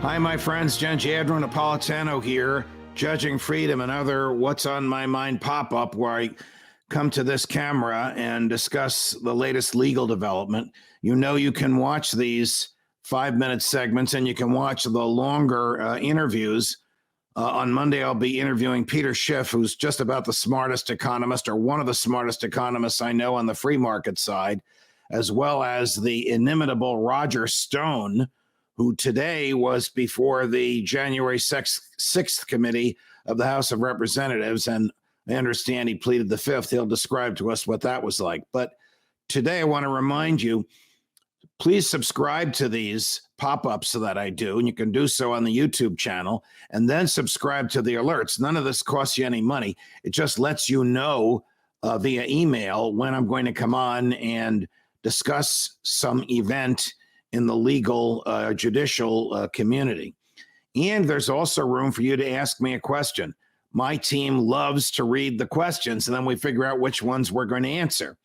Hi, my friends. Napolitano here, Judging Freedom, another What's on My Mind pop-up where I come to this camera and discuss the latest legal development. You know you can watch these 5-minute segments and you can watch the longer interviews. On Monday, I'll be interviewing Peter Schiff, who's just about the smartest economist, or one of the smartest economists I know on the free market side, as well as the inimitable Roger Stone, who today was before the January 6th committee of the House of Representatives. And I understand he pleaded the 5th. He'll describe to us what that was like. But today I want to remind you, please subscribe to these pop-ups that I do, and you can do so on the YouTube channel, and then subscribe to the alerts. None of this costs you any money. It just lets you know via email when I'm going to come on and discuss some event in the legal judicial community. And there's also room for you to ask me a question. My team loves to read the questions, and then we figure out which ones we're going to answer.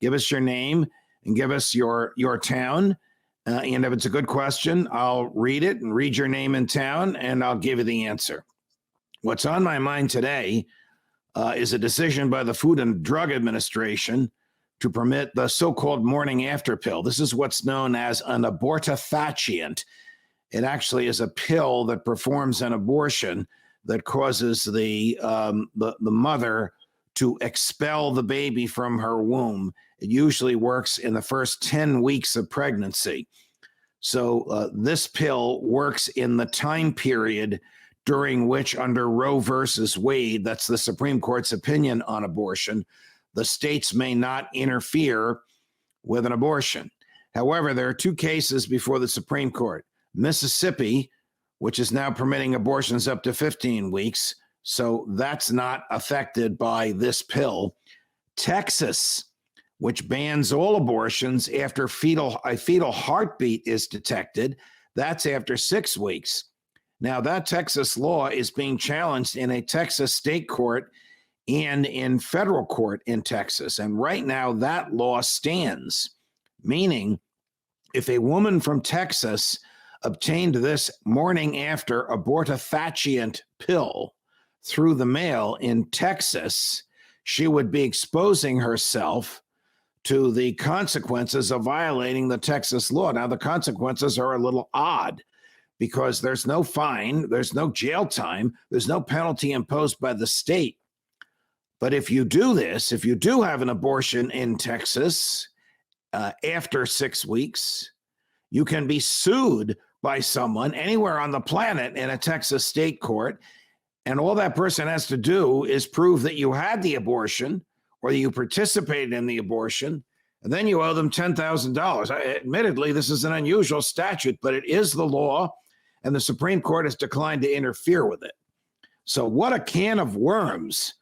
Give us your name and give us your town. And if it's a good question, I'll read it and read your name and town, and I'll give you the answer. What's on my mind today is a decision by the Food and Drug Administration to permit the so-called morning after pill. This is what's known as an abortifacient. It actually is a pill that performs an abortion that causes the mother to expel the baby from her womb. It usually works in the first 10 weeks of pregnancy. So this pill works in the time period during which, under Roe versus Wade, that's the Supreme Court's opinion on abortion, the states may not interfere with an abortion. However, there are two cases before the Supreme Court. Mississippi, which is now permitting abortions up to 15 weeks, so that's not affected by this pill. Texas, which bans all abortions after a fetal heartbeat is detected, that's after 6 weeks. Now, that Texas law is being challenged in a Texas state court and in federal court in Texas. And right now, that law stands, meaning if a woman from Texas obtained this morning after abortifacient pill through the mail in Texas, she would be exposing herself to the consequences of violating the Texas law. Now, the consequences are a little odd because there's no fine, there's no jail time, there's no penalty imposed by the state. But if you do this, if you do have an abortion in Texas after 6 weeks, you can be sued by someone anywhere on the planet in a Texas state court. And all that person has to do is prove that you had the abortion or that you participated in the abortion, and then you owe them $10,000. Admittedly, this is an unusual statute, but it is the law, and the Supreme Court has declined to interfere with it. So what a can of worms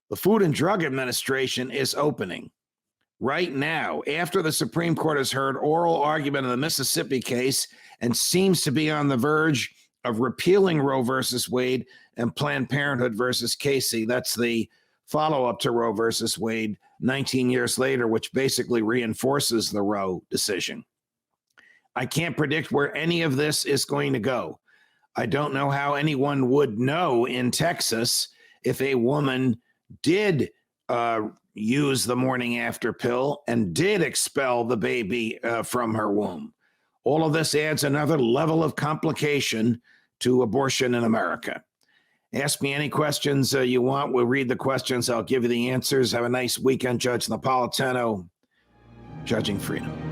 the Food and Drug Administration is opening right now, after the Supreme Court has heard oral argument in the Mississippi case and seems to be on the verge of repealing Roe versus Wade and Planned Parenthood versus Casey. That's the follow-up to Roe versus Wade 19 years later, which basically reinforces the Roe decision. I can't predict where any of this is going to go. I don't know how anyone would know in Texas if a woman did use the morning after pill and did expel the baby from her womb. All of this adds another level of complication to abortion in America. Ask me any questions you want. We'll read the questions. I'll give you the answers. Have a nice weekend, Judge Napolitano, Judging Freedom.